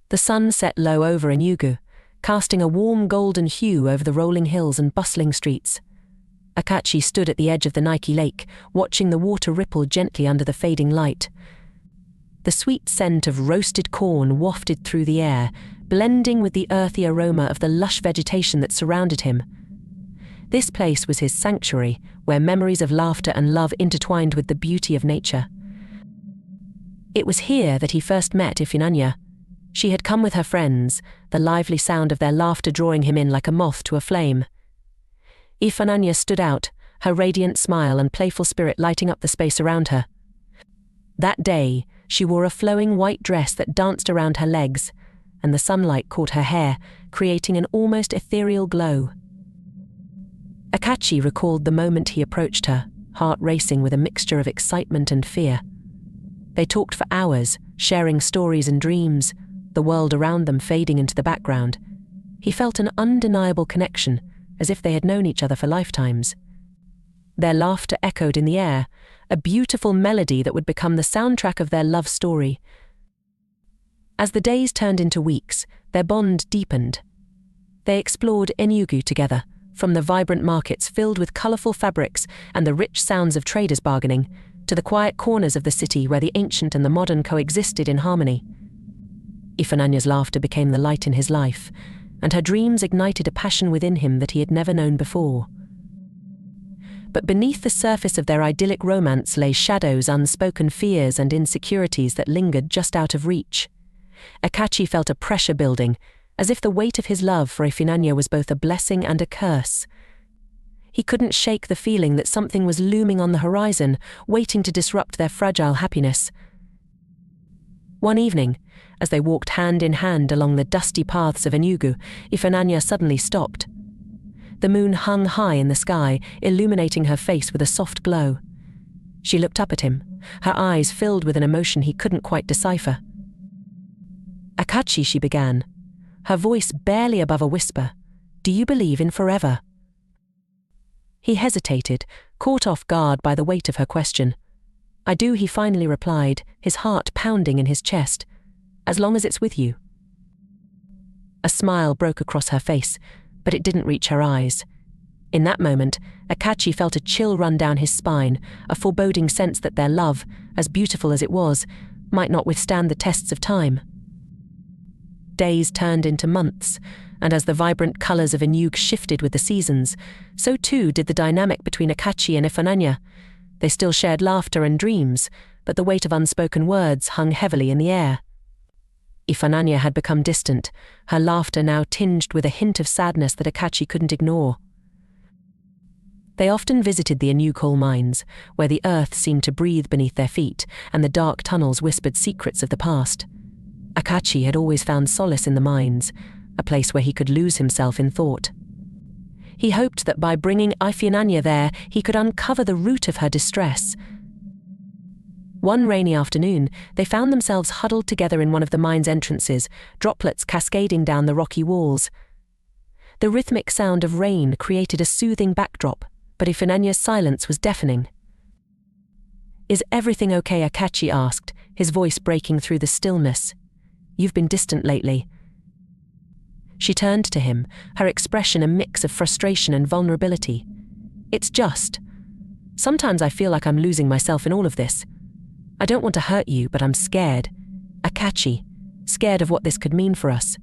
The sun set low over Enugu, casting a warm golden hue over the rolling hills and bustling streets. Akachi stood at the edge of the Nike lake, watching the water ripple gently under the fading light. The sweet scent of roasted corn wafted through the air, blending with the earthy aroma of the lush vegetation that surrounded him. This place was his sanctuary, where memories of laughter and love intertwined with the beauty of nature. It was here that he first met Ifunanya. She had come with her friends, the lively sound of their laughter drawing him in like a moth to a flame. Ifunanya stood out, her radiant smile and playful spirit lighting up the space around her. That day, she wore a flowing white dress that danced around her legs, and the sunlight caught her hair, creating an almost ethereal glow. Akachi recalled the moment he approached her, heart racing with a mixture of excitement and fear. They talked for hours, sharing stories and dreams, the world around them fading into the background. He felt an undeniable connection, as if they had known each other for lifetimes. Their laughter echoed in the air, a beautiful melody that would become the soundtrack of their love story. As the days turned into weeks, their bond deepened. They explored Enugu together, from the vibrant markets filled with colourful fabrics and the rich sounds of traders bargaining, to the quiet corners of the city where the ancient and the modern coexisted in harmony. Ifunanya's laughter became the light in his life, and her dreams ignited a passion within him that he had never known before. But beneath the surface of their idyllic romance lay shadows, unspoken fears and insecurities that lingered just out of reach. Akachi felt a pressure building, as if the weight of his love for Ifunanya was both a blessing and a curse. He couldn't shake the feeling that something was looming on the horizon, waiting to disrupt their fragile happiness. One evening, as they walked hand in hand along the dusty paths of Enugu, Ifunanya suddenly stopped. The moon hung high in the sky, illuminating her face with a soft glow. She looked up at him, her eyes filled with an emotion he couldn't quite decipher. "Akachi," she began, her voice barely above a whisper, "do you believe in forever?" He hesitated, caught off guard by the weight of her question. "I do," he finally replied, his heart pounding in his chest. "As long as it's with you." A smile broke across her face, but it didn't reach her eyes. In that moment, Akachi felt a chill run down his spine, a foreboding sense that their love, as beautiful as it was, might not withstand the tests of time. Days turned into months, and as the vibrant colours of Enugu shifted with the seasons, so too did the dynamic between Akachi and Ifunanya. They still shared laughter and dreams, but the weight of unspoken words hung heavily in the air. Ifunanya had become distant, her laughter now tinged with a hint of sadness that Akachi couldn't ignore. They often visited the Enugu coal mines, where the earth seemed to breathe beneath their feet, and the dark tunnels whispered secrets of the past. Akachi had always found solace in the mines, a place where he could lose himself in thought. He hoped that by bringing Ifunanya there, he could uncover the root of her distress. One rainy afternoon, they found themselves huddled together in one of the mine's entrances, droplets cascading down the rocky walls. The rhythmic sound of rain created a soothing backdrop, but Ifunanya's silence was deafening. "Is everything okay?" Akachi asked, his voice breaking through the stillness. "You've been distant lately." She turned to him, her expression a mix of frustration and vulnerability. "It's just. Sometimes I feel like I'm losing myself in all of this. I don't want to hurt you, but I'm scared. Akachi, scared of what this could mean for us."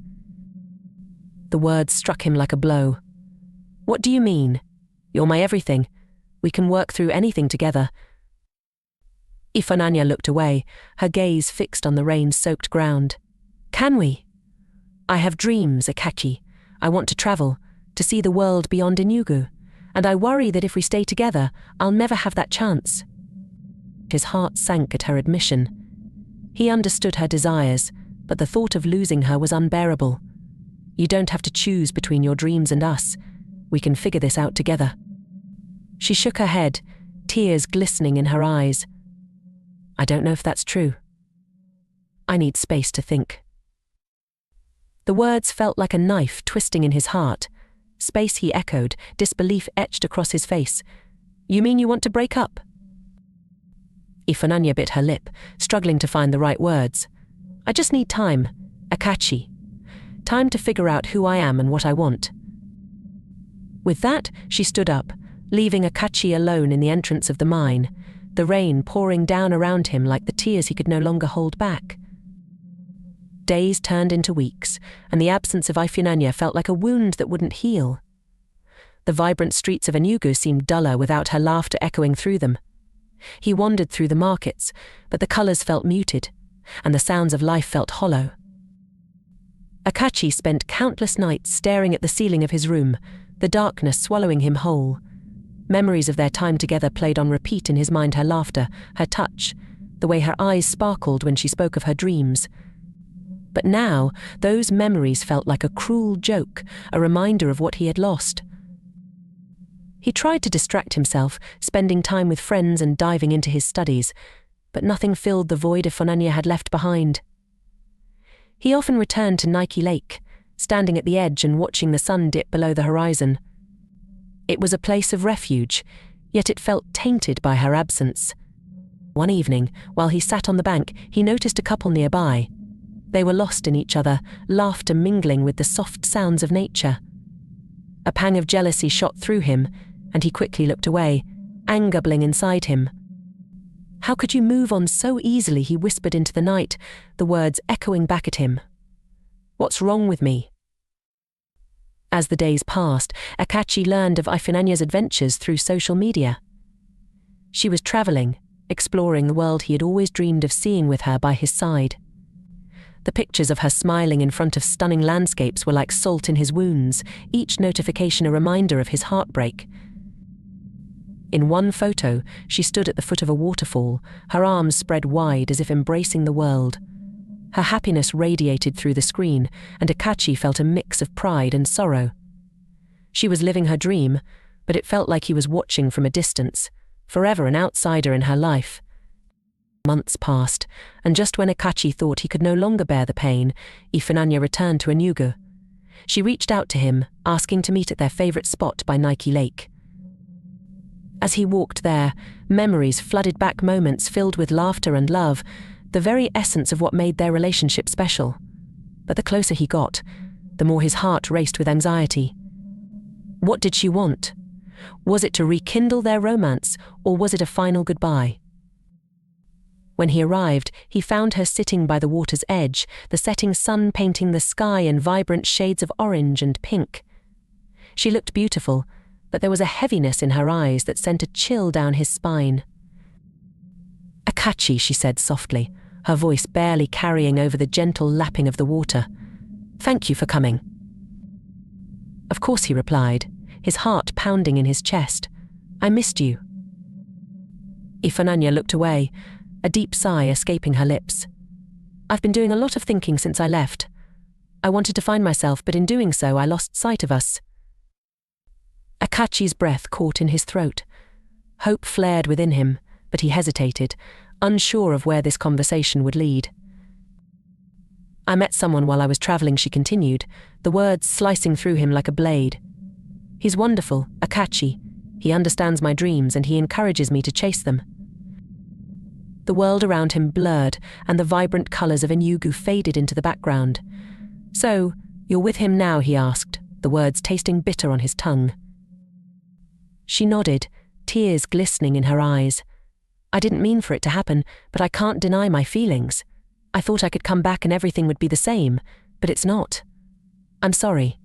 The words struck him like a blow. "What do you mean? You're my everything. We can work through anything together." Ifunanya looked away, her gaze fixed on the rain-soaked ground. "Can we? I have dreams, Akachi. I want to travel, to see the world beyond Enugu, and I worry that if we stay together, I'll never have that chance." His heart sank at her admission. He understood her desires, but the thought of losing her was unbearable. "You don't have to choose between your dreams and us. We can figure this out together." She shook her head, tears glistening in her eyes. "I don't know if that's true. I need space to think." The words felt like a knife twisting in his heart. "Space," he echoed, disbelief etched across his face. "You mean you want to break up?" Ifunanya bit her lip, struggling to find the right words. "I just need time," Akachi. Time to figure out who I am and what I want. With that, she stood up, leaving Akachi alone in the entrance of the mine, the rain pouring down around him like the tears he could no longer hold back. Days turned into weeks, and the absence of Ifunanya felt like a wound that wouldn't heal. The vibrant streets of Enugu seemed duller without her laughter echoing through them. He wandered through the markets, but the colours felt muted, and the sounds of life felt hollow. Akachi spent countless nights staring at the ceiling of his room, the darkness swallowing him whole. Memories of their time together played on repeat in his mind: her laughter, her touch, the way her eyes sparkled when she spoke of her dreams. But now, those memories felt like a cruel joke, a reminder of what he had lost. He tried to distract himself, spending time with friends and diving into his studies, but nothing filled the void Ifunanya had left behind. He often returned to Nike Lake, standing at the edge and watching the sun dip below the horizon. It was a place of refuge, yet it felt tainted by her absence. One evening, while he sat on the bank, he noticed a couple nearby. They were lost in each other, laughter mingling with the soft sounds of nature. A pang of jealousy shot through him, and he quickly looked away, anger bubbling inside him. "How could you move on so easily?" he whispered into the night, the words echoing back at him. "What's wrong with me?" As the days passed, Akachi learned of Ifunanya's adventures through social media. She was traveling, exploring the world he had always dreamed of seeing with her by his side. The pictures of her smiling in front of stunning landscapes were like salt in his wounds, each notification a reminder of his heartbreak. In one photo, she stood at the foot of a waterfall, her arms spread wide as if embracing the world. Her happiness radiated through the screen, and Akachi felt a mix of pride and sorrow. She was living her dream, but it felt like he was watching from a distance, forever an outsider in her life. Months passed, and just when Akachi thought he could no longer bear the pain, Ifunanya returned to Enugu. She reached out to him, asking to meet at their favourite spot by Nike Lake. As he walked there, memories flooded back, moments filled with laughter and love, the very essence of what made their relationship special. But the closer he got, the more his heart raced with anxiety. What did she want? Was it to rekindle their romance, or was it a final goodbye? When he arrived, he found her sitting by the water's edge, the setting sun painting the sky in vibrant shades of orange and pink. She looked beautiful, but there was a heaviness in her eyes that sent a chill down his spine. "Akachi," she said softly, her voice barely carrying over the gentle lapping of the water. "Thank you for coming." "Of course," he replied, his heart pounding in his chest. "I missed you." Ifunanya looked away, a deep sigh escaping her lips. "I've been doing a lot of thinking since I left. I wanted to find myself, but in doing so I lost sight of us." Akachi's breath caught in his throat. Hope flared within him, but he hesitated, unsure of where this conversation would lead. "I met someone while I was traveling," she continued, the words slicing through him like a blade. "He's wonderful, Akachi. He understands my dreams and he encourages me to chase them." The world around him blurred, and the vibrant colours of Enugu faded into the background. "So, you're with him now?" he asked, the words tasting bitter on his tongue. She nodded, tears glistening in her eyes. "I didn't mean for it to happen, but I can't deny my feelings. I thought I could come back and everything would be the same, but it's not. I'm sorry."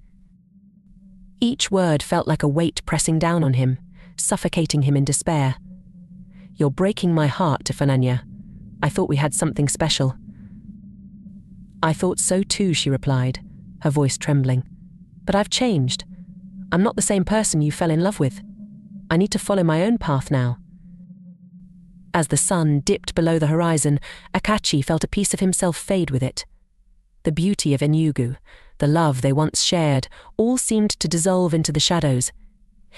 Each word felt like a weight pressing down on him, suffocating him in despair. "You're breaking my heart, Ifunanya. I thought we had something special." "I thought so too," she replied, her voice trembling. "But I've changed. I'm not the same person you fell in love with. I need to follow my own path now." As the sun dipped below the horizon, Akachi felt a piece of himself fade with it. The beauty of Enugu, the love they once shared, all seemed to dissolve into the shadows.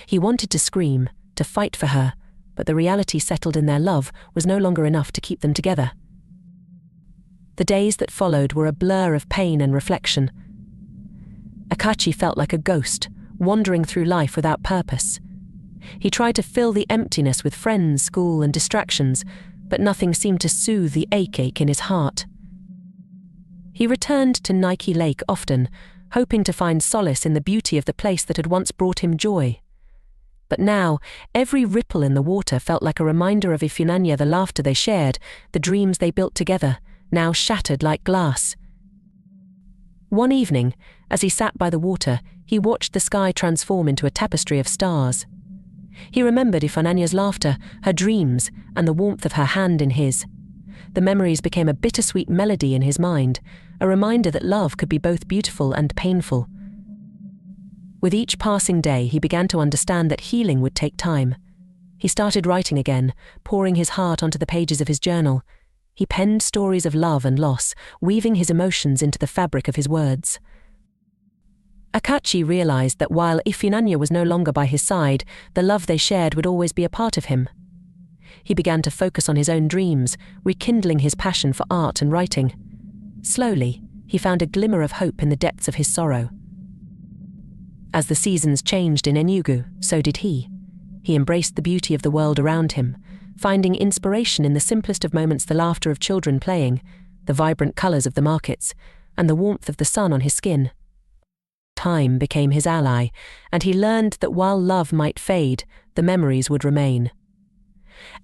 He wanted to scream, to fight for her, but the reality settled in their love was no longer enough to keep them together. The days that followed were a blur of pain and reflection. Akachi felt like a ghost, wandering through life without purpose. He tried to fill the emptiness with friends, school, and distractions, but nothing seemed to soothe the ache in his heart. He returned to Nike Lake often, hoping to find solace in the beauty of the place that had once brought him joy. But now, every ripple in the water felt like a reminder of Ifunanya, the laughter they shared, the dreams they built together, now shattered like glass. One evening, as he sat by the water, he watched the sky transform into a tapestry of stars. He remembered Ifunanya's laughter, her dreams, and the warmth of her hand in his. The memories became a bittersweet melody in his mind, a reminder that love could be both beautiful and painful. With each passing day, he began to understand that healing would take time. He started writing again, pouring his heart onto the pages of his journal. He penned stories of love and loss, weaving his emotions into the fabric of his words. Akachi realized that while Ifunanya was no longer by his side, the love they shared would always be a part of him. He began to focus on his own dreams, rekindling his passion for art and writing. Slowly, he found a glimmer of hope in the depths of his sorrow. As the seasons changed in Enugu, so did he. He embraced the beauty of the world around him, finding inspiration in the simplest of moments: the laughter of children playing, the vibrant colors of the markets, and the warmth of the sun on his skin. Time became his ally, and he learned that while love might fade, the memories would remain.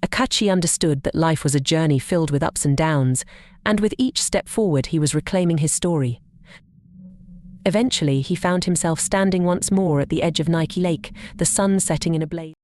Akachi understood that life was a journey filled with ups and downs, and with each step forward he was reclaiming his story. Eventually, he found himself standing once more at the edge of Nike Lake, the sun setting in a blaze.